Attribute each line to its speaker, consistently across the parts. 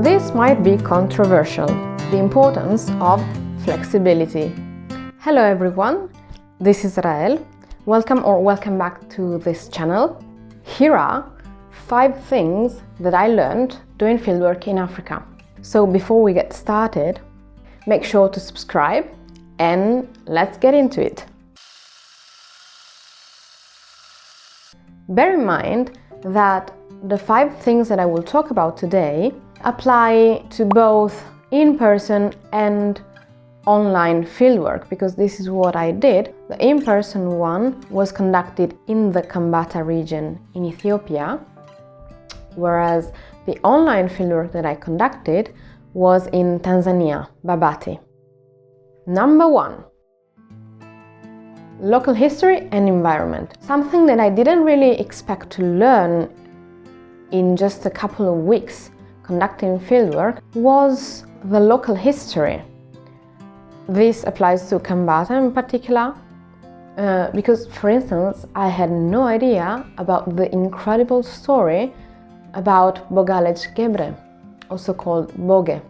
Speaker 1: This might be controversial, the importance of flexibility. Hello everyone, this is Rael. Welcome back to this channel. Here are 5 things that I learned doing fieldwork in Africa. So before we get started, make sure to subscribe and let's get into it. Bear in mind that the 5 things that I will talk about today apply to both in-person and online fieldwork, because this is what I did. The in-person one was conducted in the Kambaata region in Ethiopia, whereas the online fieldwork that I conducted was in Tanzania, Babati. Number 1. Local history and environment. Something that I didn't really expect to learn in just a couple of weeks conducting fieldwork was the local history. This applies to Kambaata in particular, because, for instance, I had no idea about the incredible story about Bogalej Gebre, also called Boge.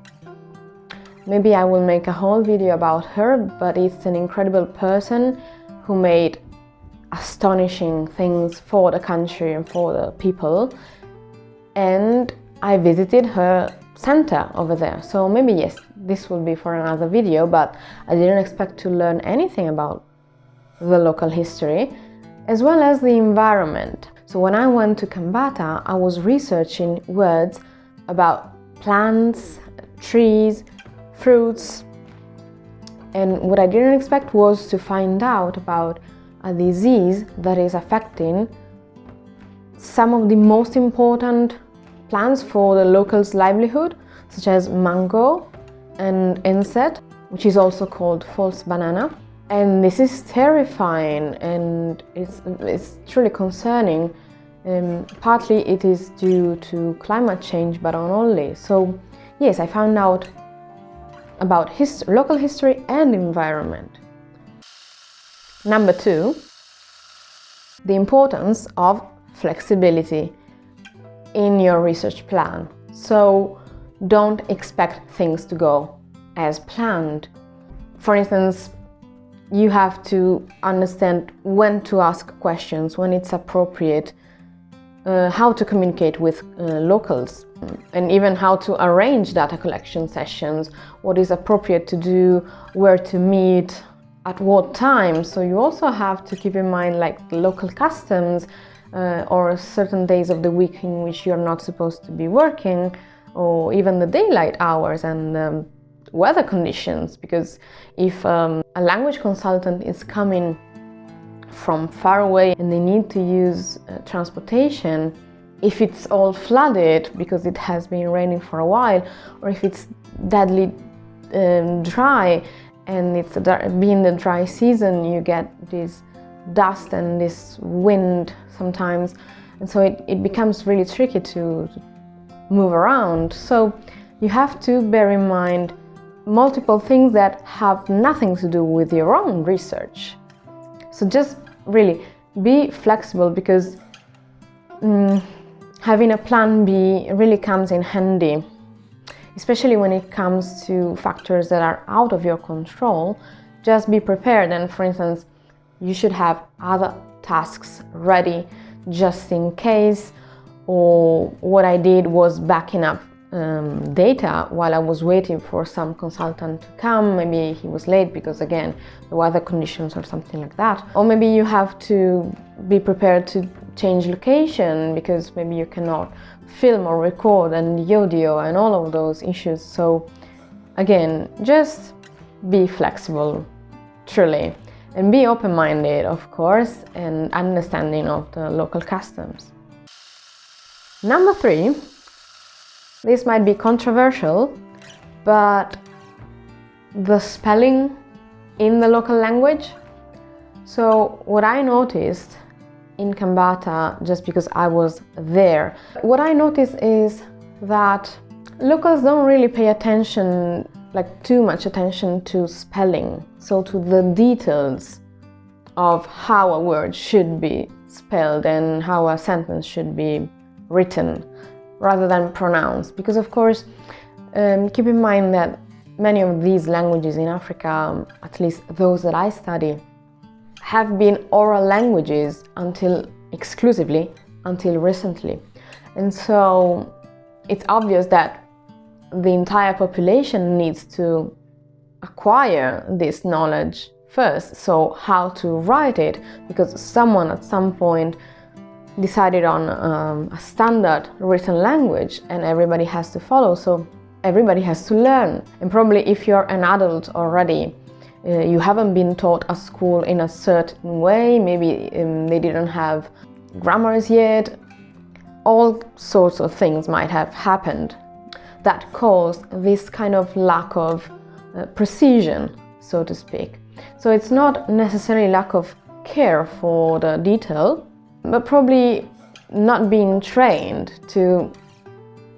Speaker 1: Maybe I will make a whole video about her, but it's an incredible person who made astonishing things for the country and for the people. And I visited her center over there. So maybe, yes, this will be for another video, but I didn't expect to learn anything about the local history as well as the environment. So when I went to Kambaata, I was researching words about plants, trees, fruits, and what I didn't expect was to find out about a disease that is affecting some of the most important plants for the locals' livelihood, such as mango and inset, which is also called false banana. And this is terrifying, and it's truly concerning. Partly it is due to climate change, but not only. So yes, I found out about local history and environment. Number 2, the importance of flexibility in your research plan. So don't expect things to go as planned. For instance, you have to understand when to ask questions, when it's appropriate, how to communicate with locals, and even how to arrange data collection sessions, what is appropriate to do, where to meet, at what time. So you also have to keep in mind like local customs, or certain days of the week in which you're not supposed to be working, or even the daylight hours and weather conditions. Because if a language consultant is coming from far away and they need to use transportation, if it's all flooded because it has been raining for a while, or if it's deadly dry and it's being the dry season, you get this dust and this wind sometimes, and so it becomes really tricky to move around. So you have to bear in mind multiple things that have nothing to do with your own research. So just really be flexible, because having a plan B really comes in handy, especially when it comes to factors that are out of your control. Just be prepared, and for instance, you should have other tasks ready just in case. Or what I did was backing up data while I was waiting for some consultant to come. Maybe he was late because, again, the weather conditions or something like that. Or maybe you have to be prepared to change location because maybe you cannot film or record, and the audio and all of those issues. So again, just be flexible, truly. And be open-minded, of course, and understanding of the local customs. Number 3, this might be controversial, but the spelling in the local language. So what I noticed in Kambaata, just because I was there, what I noticed is that locals don't really pay attention, like too much attention to spelling, so to the details of how a word should be spelled and how a sentence should be written rather than pronounced. Because of course Keep in mind that many of these languages in Africa, at least those that I study, have been oral languages exclusively until recently. And so it's obvious that the entire population needs to acquire this knowledge first. So how to write it, because someone at some point decided on a standard written language and everybody has to follow, so everybody has to learn. And probably if you're an adult already, you haven't been taught at school in a certain way, maybe they didn't have grammars yet, all sorts of things might have happened that caused this kind of lack of precision, so to speak. So it's not necessarily lack of care for the detail, but probably not being trained to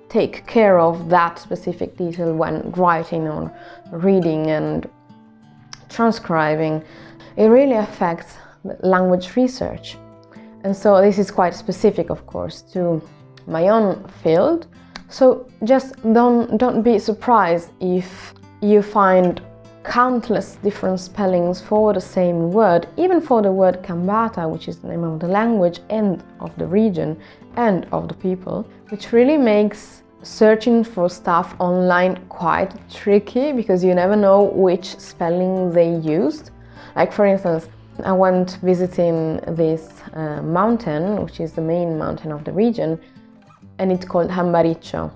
Speaker 1: take care of that specific detail when writing or reading and transcribing. It really affects language research. And so this is quite specific, of course, to my own field. So just don't be surprised if you find countless different spellings for the same word, even for the word Kambaata, which is the name of the language and of the region and of the people, which really makes searching for stuff online quite tricky, because you never know which spelling they used. Like, for instance, I went visiting this mountain, which is the main mountain of the region, and it's called Hambaricho.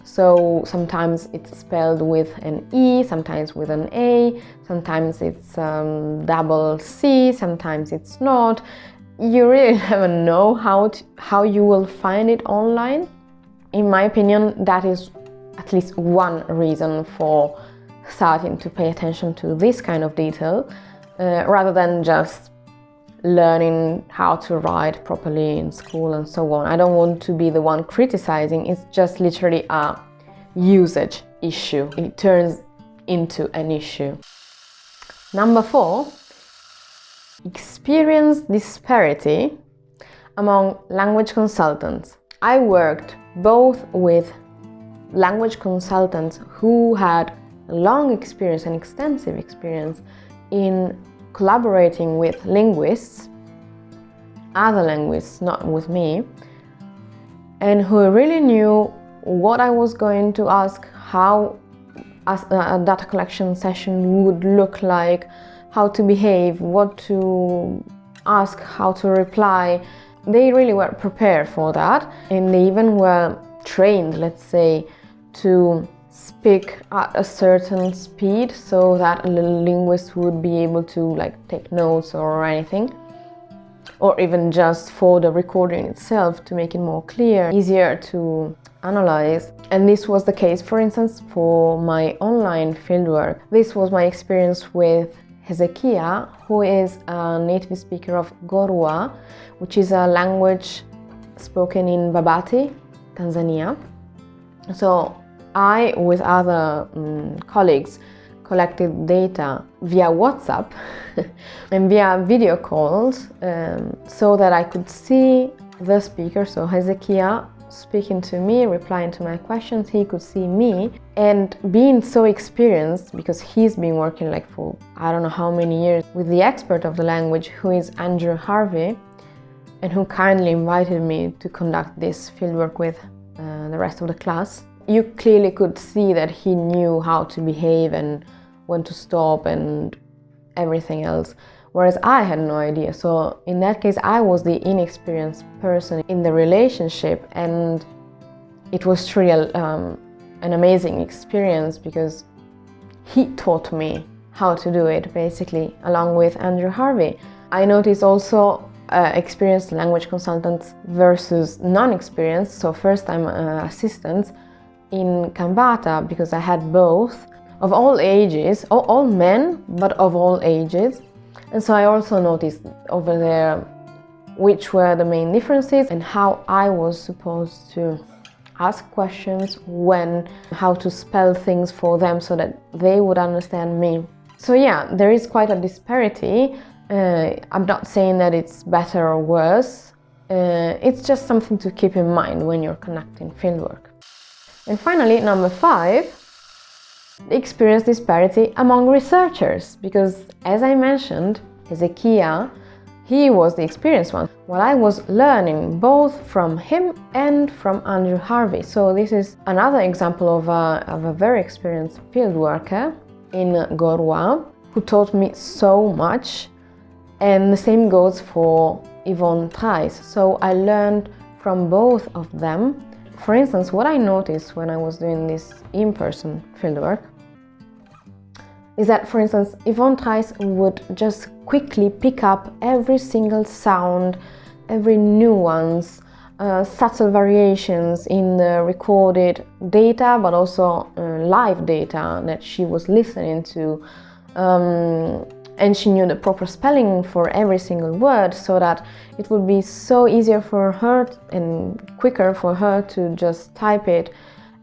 Speaker 1: So sometimes it's spelled with an E, sometimes with an A, sometimes it's double C, sometimes it's not. You really never know how you will find it online. In my opinion, that is at least one reason for starting to pay attention to this kind of detail, rather than just learning how to write properly in school and so on. I don't want to be the one criticizing, it's just literally a usage issue. It turns into an issue. Number 4, experience disparity among language consultants. I worked both with language consultants who had long experience and extensive experience in collaborating with linguists, other linguists, not with me, and who really knew what I was going to ask, how a data collection session would look like, how to behave, what to ask, how to reply. They really were prepared for that, and they even were trained, let's say, to speak at a certain speed so that a linguist would be able to take notes or anything, or even just for the recording itself to make it more clear, easier to analyze. And this was the case, for instance, for my online fieldwork. This was my experience with Hezekiah, who is a native speaker of Gorwa, which is a language spoken in Babati, Tanzania. So I, with other colleagues, collected data via WhatsApp and via video calls, so that I could see the speaker, so Hezekiah, speaking to me, replying to my questions. He could see me, and being so experienced, because he's been working for I don't know how many years with the expert of the language, who is Harvey, and who kindly invited me to conduct this fieldwork with the rest of the class. You clearly could see that he knew how to behave and when to stop and everything else, whereas I had no idea. So in that case, I was the inexperienced person in the relationship, and it was truly an amazing experience, because he taught me how to do it, basically, along with Harvey. I noticed also experienced language consultants versus non-experienced, so first-time assistants in Kambaata, because I had both, of all ages, all men, but of all ages. And so I also noticed over there which were the main differences and how I was supposed to ask questions, when, how to spell things for them so that they would understand me. So yeah, there is quite a disparity. I'm not saying that it's better or worse. It's just something to keep in mind when you're conducting fieldwork. And finally, number 5, experience disparity among researchers, because as I mentioned, Hezekiah, he was the experienced one, while I was learning both from him and from Andrew Harvey. So this is another example of a very experienced field worker in Gorwa who taught me so much, and the same goes for Yvonne Price. So I learned from both of them. For instance, what I noticed when I was doing this in-person fieldwork is that, for instance, Yvonne Price would just quickly pick up every single sound, every nuance, subtle variations in the recorded data, but also live data that she was listening to. And she knew the proper spelling for every single word, so that it would be so easier for her and quicker for her to just type it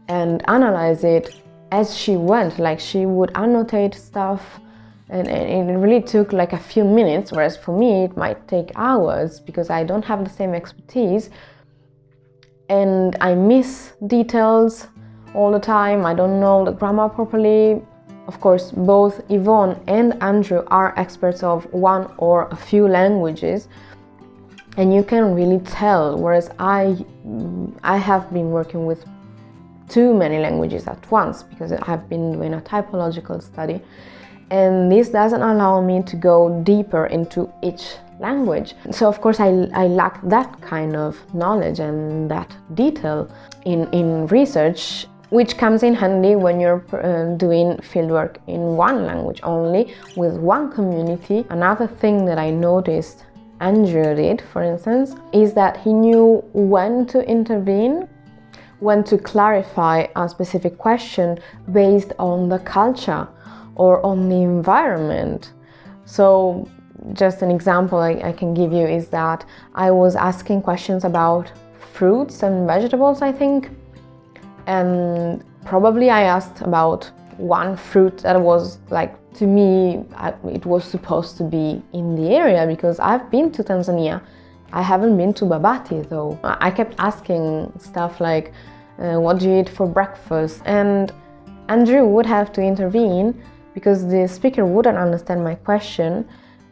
Speaker 1: and analyze it as she went. Like, she would annotate stuff, and it really took like a few minutes, whereas for me it might take hours because I don't have the same expertise and I miss details all the time. I don't know the grammar properly. Of course, both Yvonne and Andrew are experts of one or a few languages, and you can really tell, whereas I have been working with too many languages at once because I've been doing a typological study, and this doesn't allow me to go deeper into each language. So of course I lack that kind of knowledge and that detail in research, which comes in handy when you're doing fieldwork in one language only, with one community. Another thing that I noticed Andrew did, for instance, is that he knew when to intervene, when to clarify a specific question based on the culture or on the environment. So just an example I can give you is that I was asking questions about fruits and vegetables, I think, and probably I asked about one fruit that was, like, to me, it was supposed to be in the area because I've been to Tanzania. I haven't been to Babati though. I kept asking stuff like, what do you eat for breakfast? And Andrew would have to intervene because the speaker wouldn't understand my question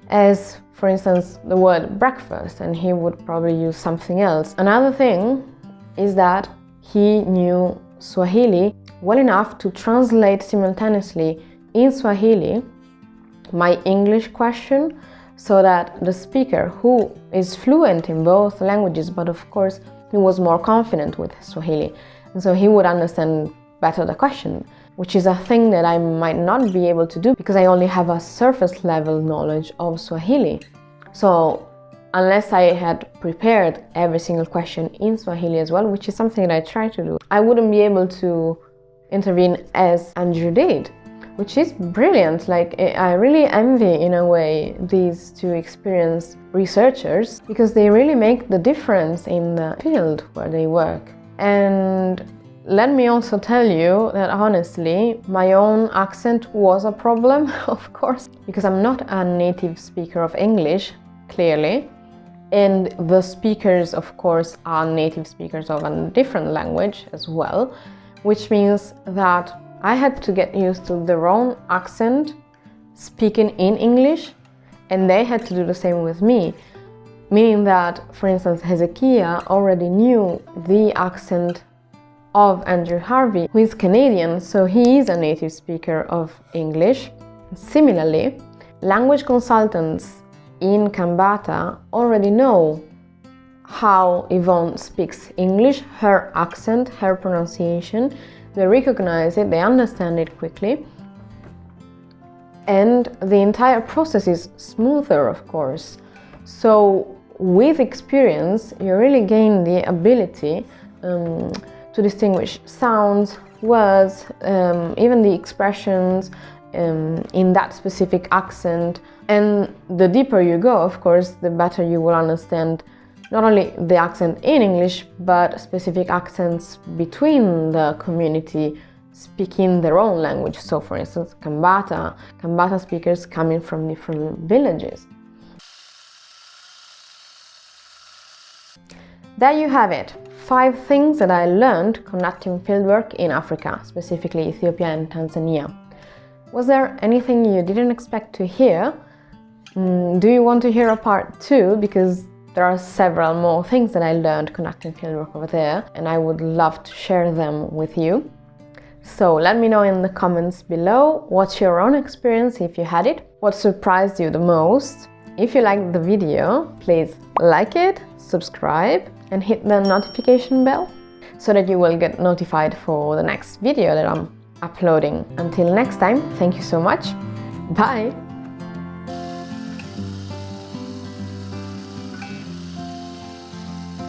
Speaker 1: as, for instance, the word breakfast, and he would probably use something else. Another thing is that he knew Swahili well enough to translate simultaneously in Swahili my English question, so that the speaker, who is fluent in both languages, but of course he was more confident with Swahili, and so he would understand better the question, which is a thing that I might not be able to do because I only have a surface level knowledge of Swahili. So unless I had prepared every single question in Swahili as well, which is something that I try to do, I wouldn't be able to intervene as Andrew did, which is brilliant. Like, I really envy, in a way, these two experienced researchers because they really make the difference in the field where they work. And let me also tell you that honestly, my own accent was a problem, of course, because I'm not a native speaker of English, clearly. And the speakers, of course, are native speakers of a different language as well, which means that I had to get used to their own accent, speaking in English, and they had to do the same with me. Meaning that, for instance, Hezekiah already knew the accent of Andrew Harvey, who is Canadian, so he is a native speaker of English. Similarly, language consultants in Kambaata already know how Yvonne speaks English, her accent, her pronunciation. They recognize it, they understand it quickly, and the entire process is smoother, of course. So with experience, you really gain the ability to distinguish sounds, words, even the expressions in that specific accent. And the deeper you go, of course, the better you will understand not only the accent in English, but specific accents between the community speaking their own language. So for instance, Kambaata speakers coming from different villages. There you have it, 5 things that I learned conducting fieldwork in Africa, specifically Ethiopia and Tanzania. Was there anything you didn't expect to hear? Do you want to hear a part 2? Because there are several more things that I learned conducting fieldwork over there, and I would love to share them with you. So let me know in the comments below what's your own experience if you had it, what surprised you the most. If you liked the video, please like it, subscribe and hit the notification bell so that you will get notified for the next video that I'm uploading. Until next time, thank you so much. Bye!